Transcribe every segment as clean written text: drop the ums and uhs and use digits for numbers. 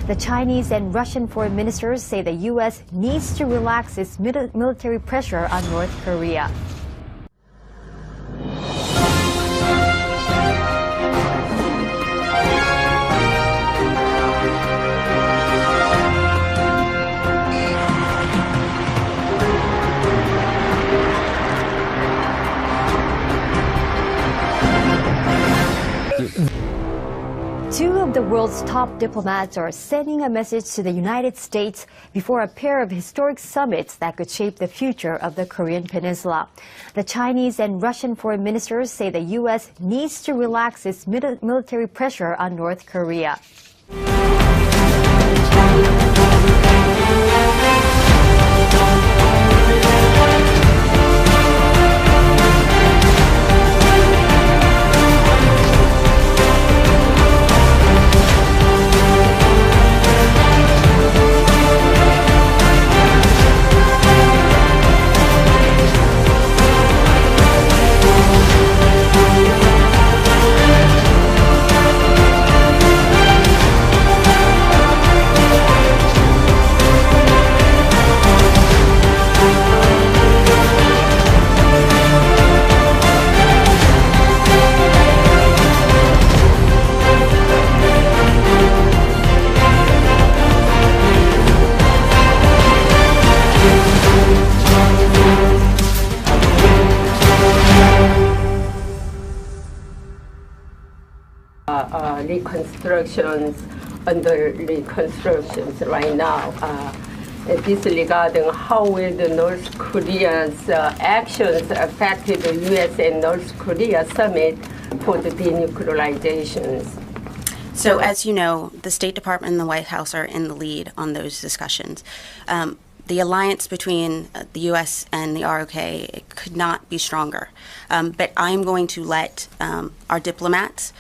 The Chinese and Russian foreign ministers say the U.S. needs to relax its military pressure on North Korea. Two of the world's top diplomats are sending a message to the United States before a pair of historic summits that could shape the future of the Korean Peninsula. The Chinese and Russian foreign ministers say the U.S. needs to relax its military pressure on North Korea. Under reconstructions right now. Disregarding how will the North Korea's actions affected the U.S. and North Korea summit for the denuclearizations. So as you know, the State Department and the White House are in the lead on those discussions. The alliance between the U.S. and the ROK could not be stronger. But I'm going to let our diplomats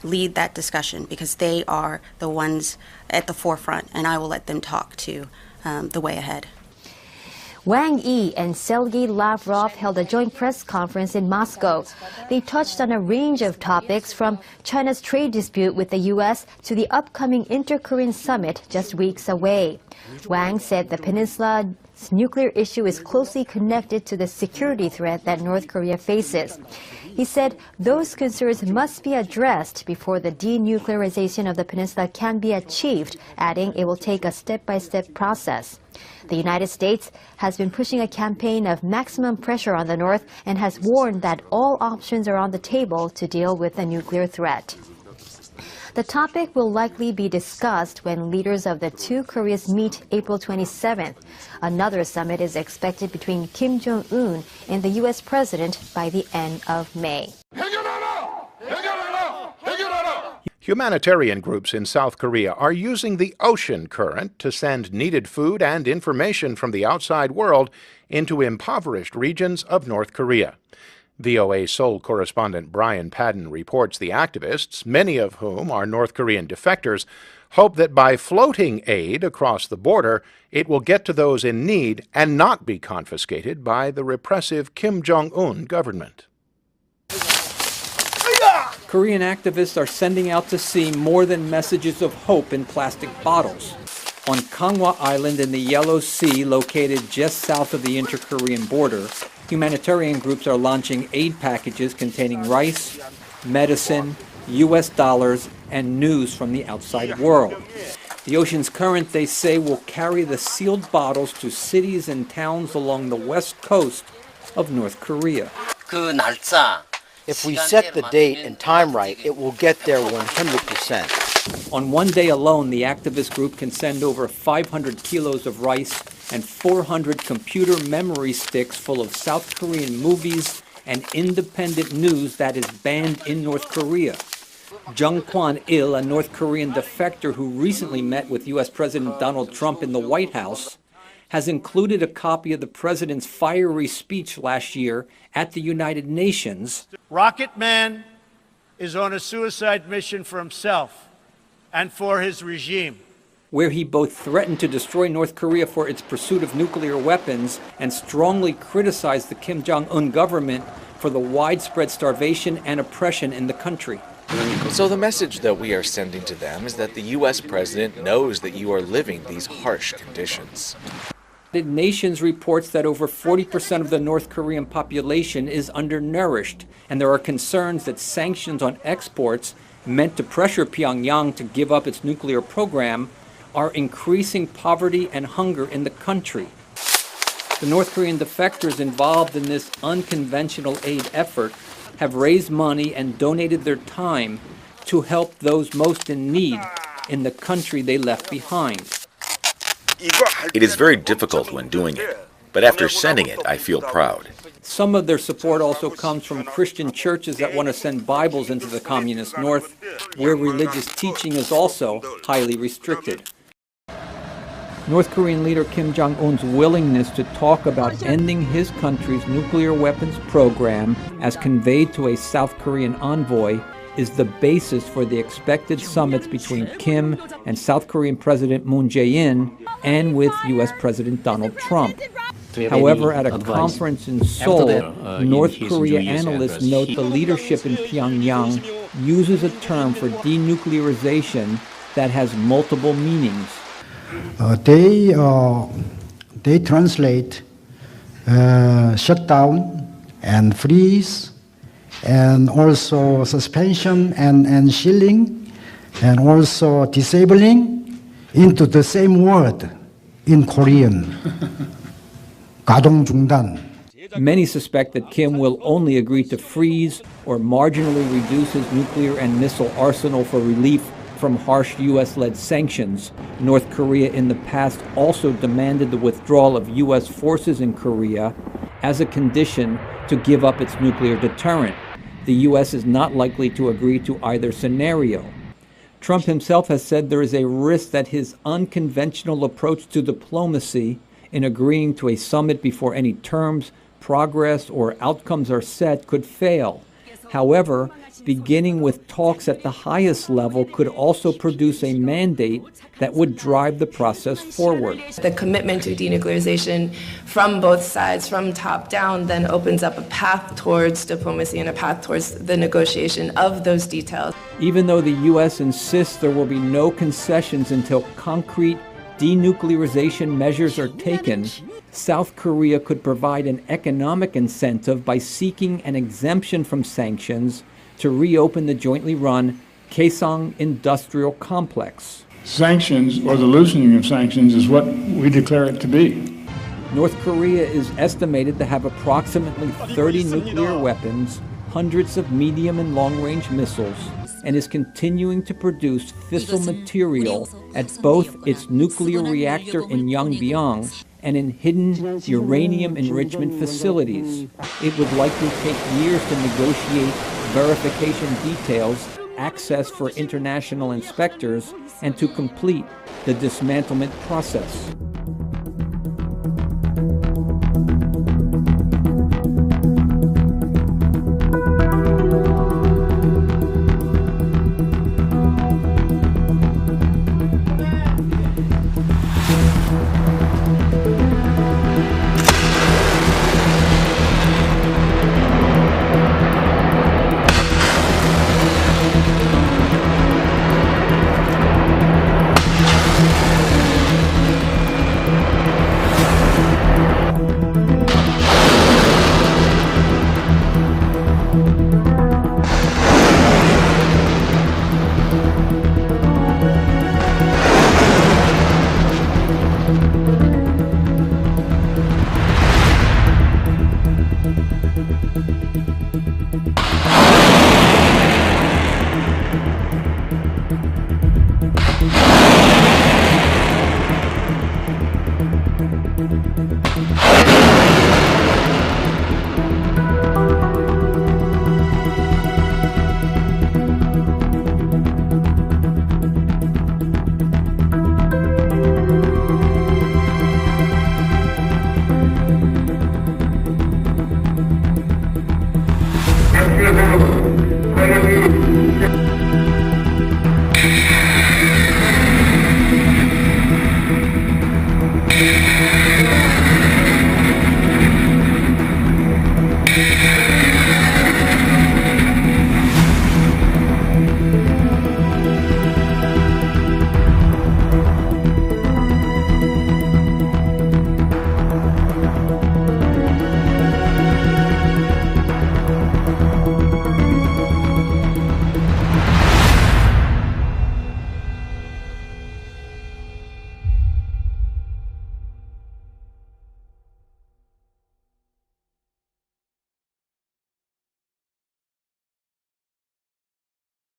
lead that discussion because they are the ones at the forefront, and I will let them talk to the way ahead. Wang Yi and Sergei Lavrov held a joint press conference in Moscow. They touched on a range of topics from China's trade dispute with the U.S. to the upcoming Inter-Korean summit just weeks away. Wang said the peninsula's nuclear issue is closely connected to the security threat that North Korea faces. He said those concerns must be addressed before the denuclearization of the peninsula can be achieved, adding it will take a step-by-step process. The United States has been pushing a campaign of maximum pressure on the North and has warned that all options are on the table to deal with the nuclear threat. The topic will likely be discussed when leaders of the two Koreas meet April 27th. Another summit is expected between Kim Jong-un and the U.S. president by the end of May. Humanitarian groups in South Korea are using the ocean current to send needed food and information from the outside world into impoverished regions of North Korea. VOA Seoul correspondent Brian Padden reports the activists, many of whom are North Korean defectors, hope that by floating aid across the border, it will get to those in need and not be confiscated by the repressive Kim Jong-un government. Korean activists are sending out to sea more than messages of hope in plastic bottles. On Kangwa Island in the Yellow Sea, located just south of the inter-Korean border, humanitarian groups are launching aid packages containing rice, medicine, U.S. dollars, and news from the outside world. The ocean's current, they say, will carry the sealed bottles to cities and towns along the west coast of North Korea. If we set the date and time right, it will get there 100%. On one day alone, the activist group can send over 500 kilos of rice and 400 computer memory sticks full of South Korean movies and independent news that is banned in North Korea. Jung Kwan-il, a North Korean defector who recently met with U.S. President Donald Trump in the White House, has included a copy of the president's fiery speech last year at the United Nations. Rocket Man is on a suicide mission for himself and for his regime, where he both threatened to destroy North Korea for its pursuit of nuclear weapons and strongly criticized the Kim Jong-un government for the widespread starvation and oppression in the country. So the message that we are sending to them is that the U.S. president knows that you are living these harsh conditions. The United Nations reports that over 40% of the North Korean population is undernourished, and there are concerns that sanctions on exports meant to pressure Pyongyang to give up its nuclear program are increasing poverty and hunger in the country. The North Korean defectors involved in this unconventional aid effort have raised money and donated their time to help those most in need in the country they left behind. It is very difficult when doing it, but after sending it, I feel proud. Some of their support also comes from Christian churches that want to send Bibles into the communist North, where religious teaching is also highly restricted. North Korean leader Kim Jong-un's willingness to talk about ending his country's nuclear weapons program, as conveyed to a South Korean envoy, is the basis for the expected summits between Kim and South Korean President Moon Jae-in and with U.S. President Donald Trump. However, at a conference in Seoul, North Korea analysts note the leadership in Pyongyang uses a term for denuclearization that has multiple meanings. They translate shut down and freeze, and also suspension and shielding, and also disabling into the same word in Korean. 가동 중단. Many suspect that Kim will only agree to freeze or marginally reduce his nuclear and missile arsenal for relief from harsh U.S.-led sanctions. North Korea in the past also demanded the withdrawal of U.S. forces in Korea as a condition to give up its nuclear deterrent. The U.S. is not likely to agree to either scenario. Trump himself has said there is a risk that his unconventional approach to diplomacy in agreeing to a summit before any terms, progress, or outcomes are set could fail. However, beginning with talks at the highest level could also produce a mandate that would drive the process forward. The commitment to denuclearization from both sides, from top down, then opens up a path towards diplomacy and a path towards the negotiation of those details. Even though the U.S. insists there will be no concessions until concrete denuclearization measures are taken, South Korea could provide an economic incentive by seeking an exemption from sanctions to reopen the jointly run Kaesong Industrial Complex. Sanctions, or the loosening of sanctions, is what we declare it to be. North Korea is estimated to have approximately 30 nuclear weapons, hundreds of medium and long-range missiles, and is continuing to produce fissile material at both its nuclear reactor in Yongbyon and in hidden uranium enrichment facilities. It would likely take years to negotiate verification details, access for international inspectors, and to complete the dismantlement process.